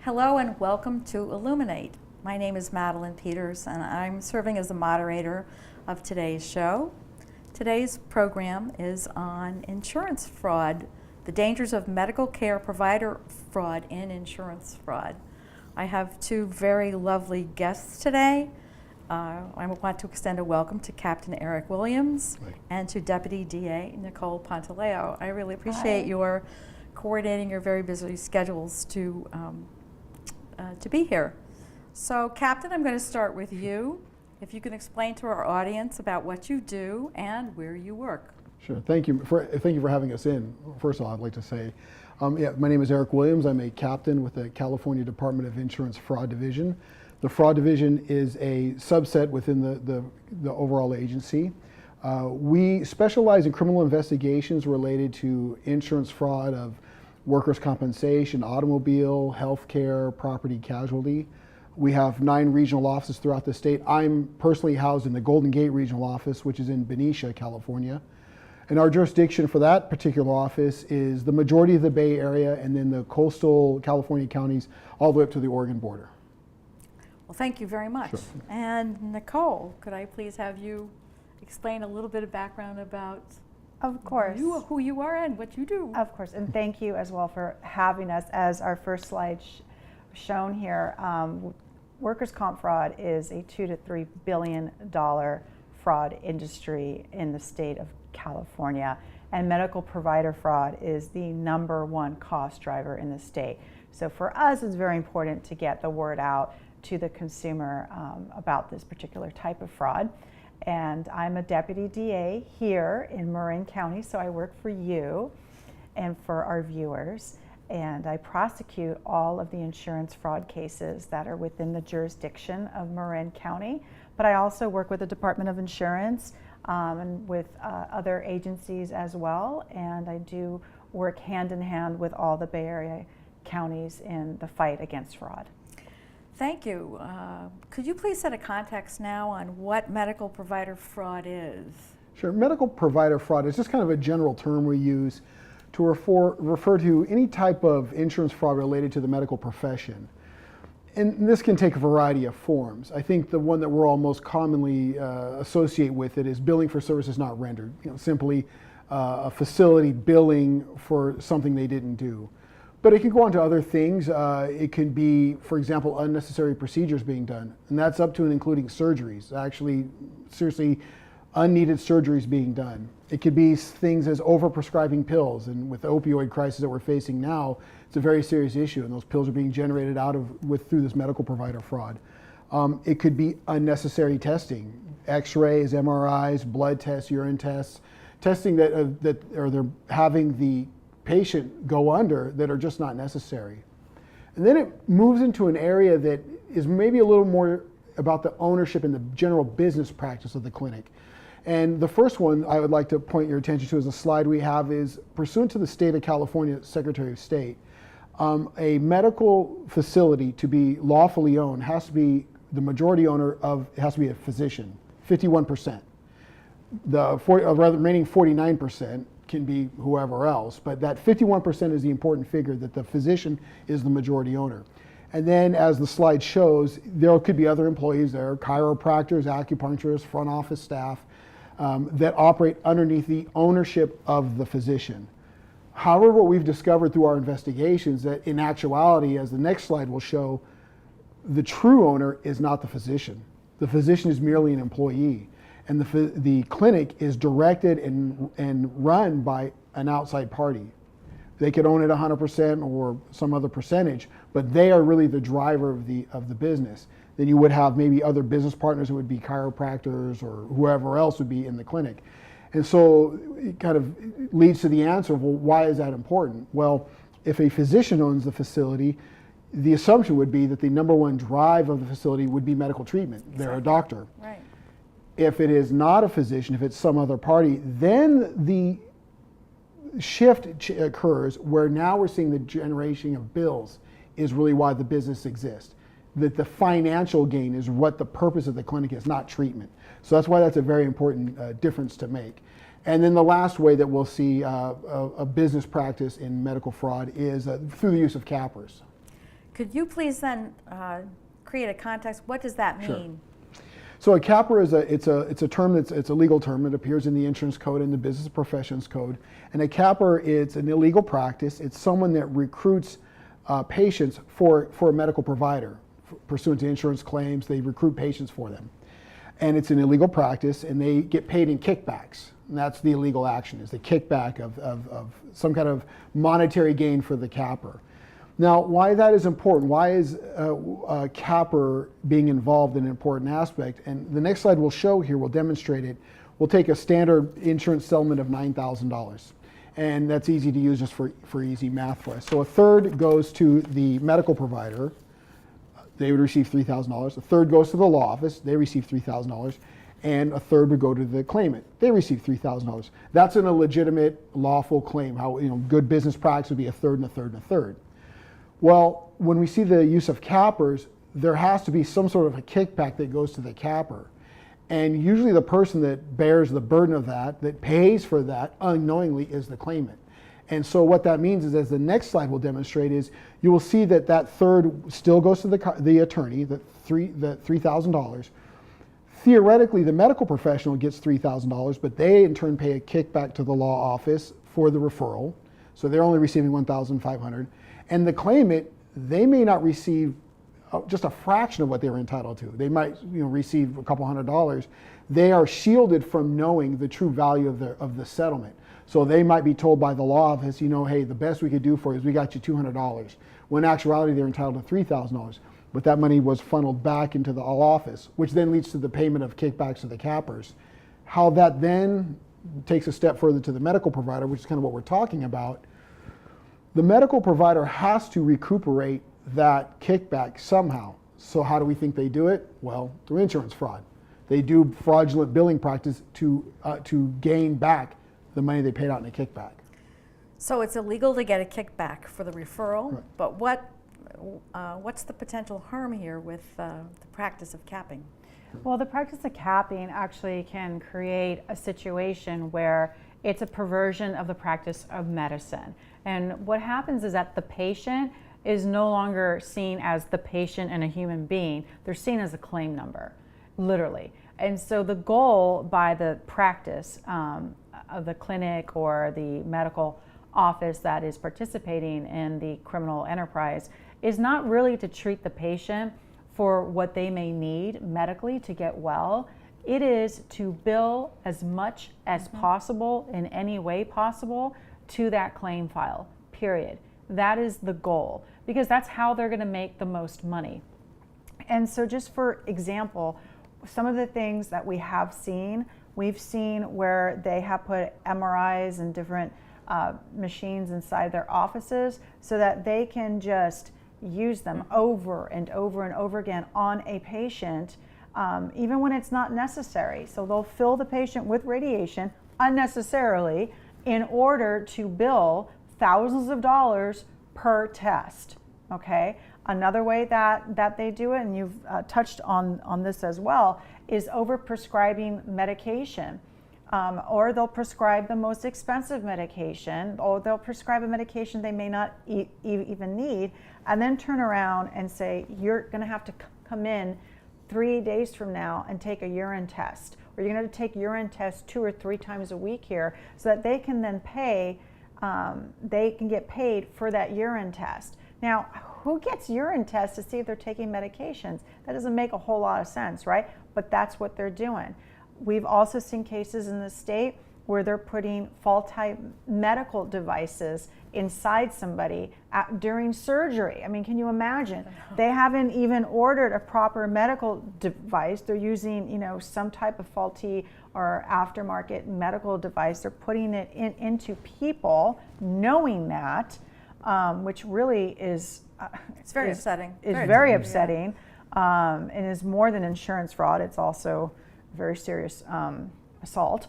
Hello and welcome to e-luminate. My name is Madeline Peters and I'm serving as the moderator of today's show. Today's program is on insurance fraud, the dangers of medical care provider fraud in insurance fraud. I have two very lovely guests today. I want to extend a welcome to Captain Eric Williams and to Deputy DA Nicole Pantaleo. I really appreciate your coordinating your very busy schedules to be here. So, Captain, I'm going to start with you. If you can explain to our audience about what you do and where you work. Sure. Thank you for having us in. First of all, I'd like to say, my name is Eric Williams. I'm a captain with the California Department of Insurance Fraud Division. The Fraud Division is a subset within the overall agency. We specialize in criminal investigations related to insurance fraud of workers' compensation, automobile, healthcare, property casualty. We have 9 regional offices throughout the state. I'm personally housed in the Golden Gate Regional Office, which is in Benicia, California. And our jurisdiction for that particular office is the majority of the Bay Area and then the coastal California counties all the way up to the Oregon border. Well, thank you very much. Sure. And Nicole, could I please have you explain a little bit of background about Of course. who you are and what you do? Of course, and thank you as well for having us. As our first slide shown here, workers' comp fraud is a $2 to $3 billion fraud industry in the state of California, and medical provider fraud is the #1 cost driver in the state. So for us, it's very important to get the word out to the consumer about this particular type of fraud. And I'm a deputy DA here in Marin County, so I work for you and for our viewers. And I prosecute all of the insurance fraud cases that are within the jurisdiction of Marin County. But I also work with the Department of Insurance and with other agencies as well. And I do work hand in hand with all the Bay Area counties in the fight against fraud. Thank you. Could you please set a context now on what medical provider fraud is? Sure. Medical provider fraud is just kind of a general term we use to refer to any type of insurance fraud related to the medical profession. And this can take a variety of forms. I think the one that we're all most commonly associate with it is billing for services not rendered. Simply a facility billing for something they didn't do. But it can go on to other things. It can be, for example, unnecessary procedures being done. And that's up to and including surgeries, actually seriously unneeded surgeries being done. It could be things as overprescribing pills. And with the opioid crisis that we're facing now, it's a very serious issue. And those pills are being generated through this medical provider fraud. It could be unnecessary testing, x-rays, MRIs, blood tests, urine tests, testing that they're having the patient go under that are just not necessary. And then it moves into an area that is maybe a little more about the ownership and the general business practice of the clinic. And the first one I would like to point your attention to as a slide we have is pursuant to the state of California Secretary of State, a medical facility to be lawfully owned has to be the majority owner it has to be a physician, 51%. The remaining 49% can be whoever else, but that 51% is the important figure, that the physician is the majority owner. And then as the slide shows, there could be other employees there, chiropractors, acupuncturists, front office staff, that operate underneath the ownership of the physician. However, what we've discovered through our investigations that in actuality, as the next slide will show, the true owner is not the physician. The physician is merely an employee. And the clinic is directed and run by an outside party. They could own it 100% or some other percentage, but they are really the driver of the business. Then you would have maybe other business partners who would be chiropractors or whoever else would be in the clinic. And so it kind of leads to the answer of, well, why is that important? Well, if a physician owns the facility, the assumption would be that the #1 drive of the facility would be medical treatment. Exactly. They're a doctor. Right. If it is not a physician, if it's some other party, then the shift occurs where now we're seeing the generation of bills is really why the business exists. That the financial gain is what the purpose of the clinic is, not treatment. So that's why that's a very important difference to make. And then the last way that we'll see a business practice in medical fraud is through the use of cappers. Could you please then create a context? What does that Sure. mean? So a capper is it's a term it's a legal term. It appears in the insurance code and the business professions code. And a capper is an illegal practice. It's someone that recruits patients for a medical provider pursuant to insurance claims. They recruit patients for them, and it's an illegal practice. And they get paid in kickbacks. And that's the illegal action, is the kickback of some kind of monetary gain for the capper. Now, why that is important, why is a capper being involved in an important aspect? And the next slide we'll show here will demonstrate it. We'll take a standard insurance settlement of $9,000. And that's easy to use just for easy math for us. So a third goes to the medical provider. They would receive $3,000. A third goes to the law office. They receive $3,000. And a third would go to the claimant. They receive $3,000. That's in a legitimate, lawful claim. How, good business practice would be a third and a third and a third. Well, when we see the use of cappers, there has to be some sort of a kickback that goes to the capper. And usually the person that bears the burden of that pays for that unknowingly, is the claimant. And so what that means is, as the next slide will demonstrate, is you will see that third still goes to the attorney, the $3,000. Theoretically, the medical professional gets $3,000, but they in turn pay a kickback to the law office for the referral. So they're only receiving $1,500. And the claimant, they may not receive just a fraction of what they were entitled to. They might receive a couple $100. They are shielded from knowing the true value of the settlement. So they might be told by the law office, hey, the best we could do for you is we got you $200. When in actuality, they're entitled to $3,000. But that money was funneled back into the law office, which then leads to the payment of kickbacks to the cappers. How that then takes a step further to the medical provider, which is kind of what we're talking about. The medical provider has to recuperate that kickback somehow. So how do we think they do it? Well, through insurance fraud. They do fraudulent billing practice to gain back the money they paid out in a kickback. So it's illegal to get a kickback for the referral, Right. but what's the potential harm here with the practice of capping? Well, the practice of capping actually can create a situation where it's a perversion of the practice of medicine. And what happens is that the patient is no longer seen as the patient and a human being. They're seen as a claim number, literally. And so the goal by the practice of the clinic or the medical office that is participating in the criminal enterprise is not really to treat the patient for what they may need medically to get well. It is to bill as much as possible in any way possible to that claim file, period. That is the goal, because that's how they're going to make the most money. And so just for example, some of the things that we've seen where they have put MRIs and different machines inside their offices so that they can just use them over and over and over again on a patient, even when it's not necessary. So they'll fill the patient with radiation unnecessarily in order to bill thousands of dollars per test. Okay. Another way that they do it, and you've touched on this as well, is overprescribing medication. Or they'll prescribe the most expensive medication, or they'll prescribe a medication they may not even need, and then turn around and say, you're going to have to come in 3 days from now and take a urine test, or you're going to take urine tests 2 or 3 times a week here, so that they can then they can get paid for that urine test. Now, who gets urine tests to see if they're taking medications? That doesn't make a whole lot of sense, right? But that's what they're doing. We've also seen cases in the state where they're putting faulty medical devices inside somebody during surgery. I mean, can you imagine? They haven't even ordered a proper medical device. They're using, some type of faulty or aftermarket medical device. They're putting it into people, knowing that, which really is It's very upsetting. It's very upsetting, and is more than insurance fraud. It's also very serious assault,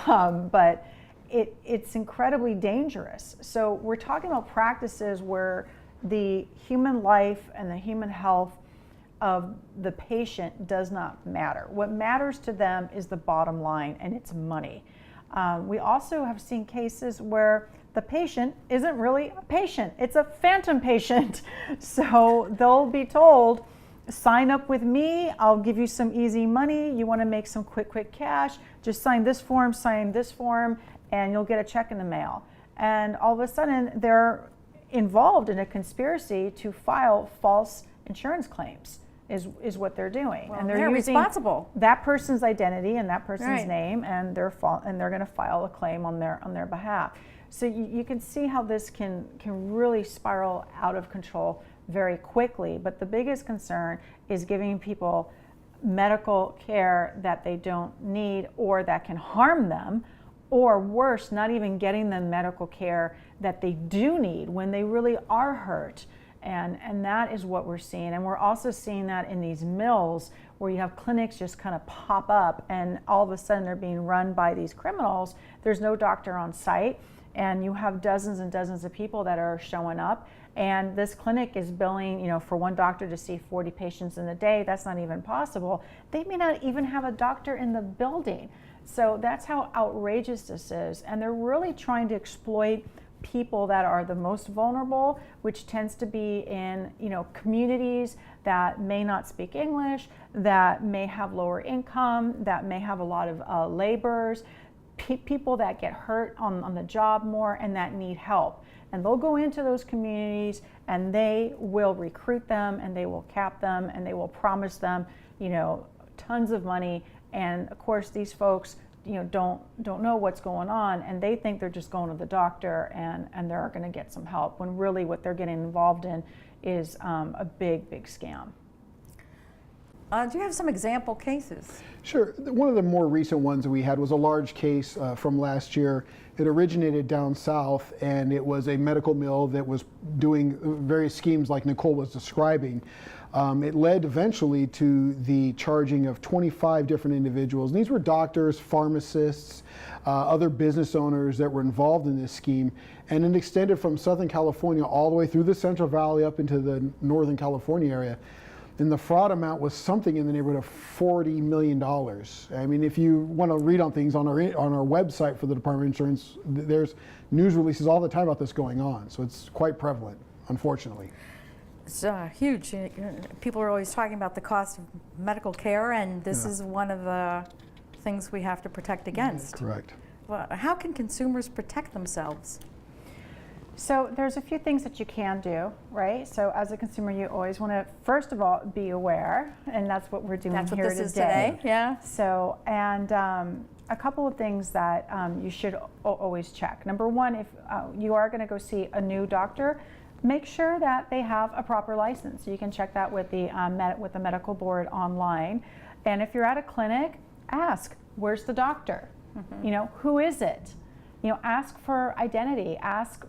but it's incredibly dangerous. So we're talking about practices where the human life and the human health of the patient does not matter. What matters to them is the bottom line, and it's money. We also have seen cases where the patient isn't really a patient. It's a phantom patient. So they'll be told, sign up with me, I'll give you some easy money. You want to make some quick cash, just sign this form, and you'll get a check in the mail. And all of a sudden, they're involved in a conspiracy to file false insurance claims, is what they're doing. Well, and they're using responsible. that person's identity and that person's Right. name, and they're going to file a claim on their behalf. So you can see how this can really spiral out of control very quickly. But the biggest concern is giving people medical care that they don't need or that can harm them, or worse, not even getting them medical care that they do need when they really are hurt. And that is what we're seeing. And we're also seeing that in these mills where you have clinics just kind of pop up and all of a sudden they're being run by these criminals. There's no doctor on site, and you have dozens and dozens of people that are showing up. And this clinic is billing, for one doctor to see 40 patients in a day. That's not even possible. They may not even have a doctor in the building. So that's how outrageous this is. And they're really trying to exploit people that are the most vulnerable, which tends to be in, communities that may not speak English, that may have lower income, that may have a lot of laborers, people that get hurt on the job more and that need help. And they'll go into those communities and they will recruit them and they will cap them and they will promise them, tons of money. And of course, these folks, don't know what's going on, and they think they're just going to the doctor and they're going to get some help, when really what they're getting involved in is a big scam. Do you have some example cases? Sure. One of the more recent ones that we had was a large case from last year. It originated down south, and it was a medical mill that was doing various schemes like Nicole was describing. It led eventually to the charging of 25 different individuals. And these were doctors, pharmacists, other business owners that were involved in this scheme. And it extended from Southern California all the way through the Central Valley up into the Northern California area. And the fraud amount was something in the neighborhood of $40 million. I mean, if you want to read on things on our website for the Department of Insurance, there's news releases all the time about this going on. So it's quite prevalent, unfortunately. It's huge. People are always talking about the cost of medical care, and this is one of the things we have to protect against. Correct. Well, how can consumers protect themselves? So there's a few things that you can do, right? So as a consumer, you always want to, first of all, be aware, and that's what we're doing That's what here this is today. Yeah. So, and a couple of things that you should always check. Number one, if you are going to go see a new doctor, make sure that they have a proper license. You can check that with the medical board online. And if you're at a clinic, ask, where's the doctor? Mm-hmm. Who is it? Ask for identity, ask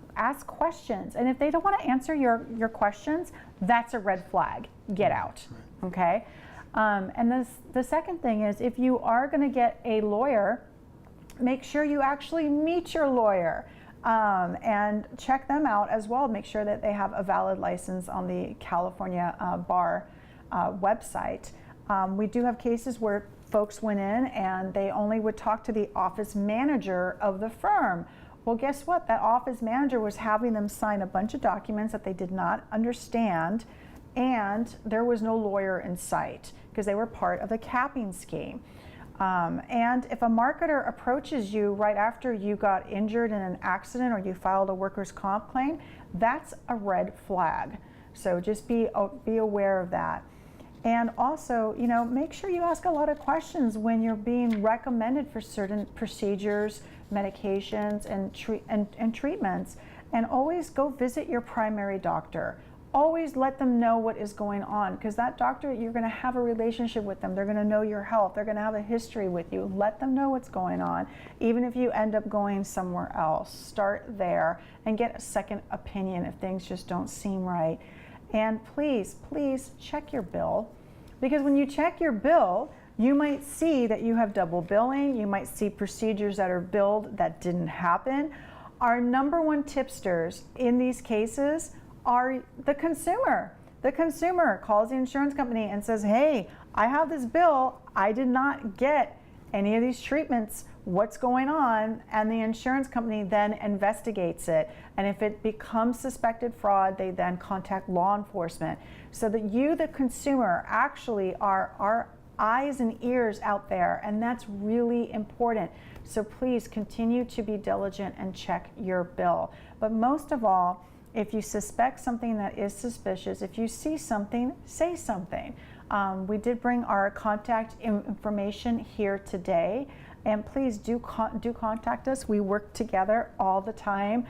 questions. And if they don't want to answer your questions, that's a red flag. Get out, okay? And the second thing is, if you are going to get a lawyer, make sure you actually meet your lawyer and check them out as well. Make sure that they have a valid license on the California bar website. We do have cases where folks went in and they only would talk to the office manager of the firm. Well, guess what? That office manager was having them sign a bunch of documents that they did not understand, and there was no lawyer in sight because they were part of the capping scheme. And if a marketer approaches you right after you got injured in an accident or you filed a workers' comp claim, that's a red flag. So just be aware of that. And also, make sure you ask a lot of questions when you're being recommended for certain procedures, medications, and treatments. And always go visit your primary doctor. Always let them know what is going on, because that doctor, you're going to have a relationship with them. They're going to know your health. They're going to have a history with you. Let them know what's going on. Even if you end up going somewhere else, start there and get a second opinion if things just don't seem right. And please check your bill, because when you check your bill, you might see that you have double billing. You might see procedures that are billed that didn't happen. Our number one tipsters in these cases are the consumer. The consumer calls the insurance company and says, hey, I have this bill. I did not get any of these treatments, what's going on, and the insurance company then investigates it. And if it becomes suspected fraud, they then contact law enforcement, so that you, the consumer, actually are our eyes and ears out there, and that's really important. So please continue to be diligent and check your bill. But most of all, if you suspect something that is suspicious, if you see something, say something. We did bring our contact information here today, and please do contact us. We work together all the time.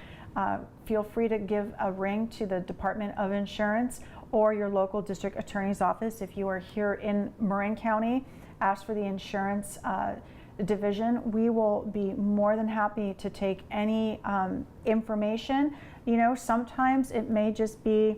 Feel free to give a ring to the Department of Insurance or your local district attorney's office. If you are here in Marin County, ask for the insurance division. We will be more than happy to take any information. You know, sometimes it may just be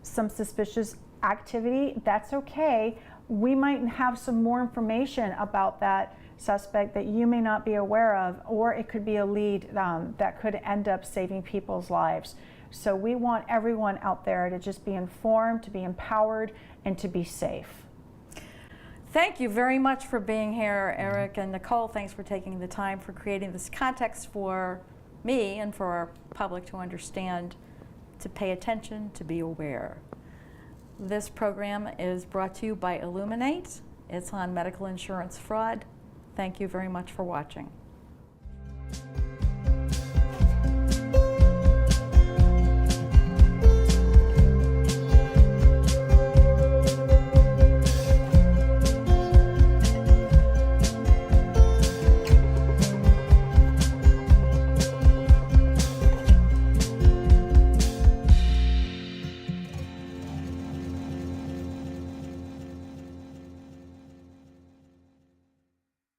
some suspicious activity. That's okay. We might have some more information about that suspect that you may not be aware of, or it could be a lead that could end up saving people's lives. So we want everyone out there to just be informed, to be empowered, and to be safe. Thank you very much for being here, Eric and Nicole. Thanks for taking the time for creating this context for me and for our public to understand, to pay attention, to be aware. This program is brought to you by e-luminate. It's on medical insurance fraud. Thank you very much for watching.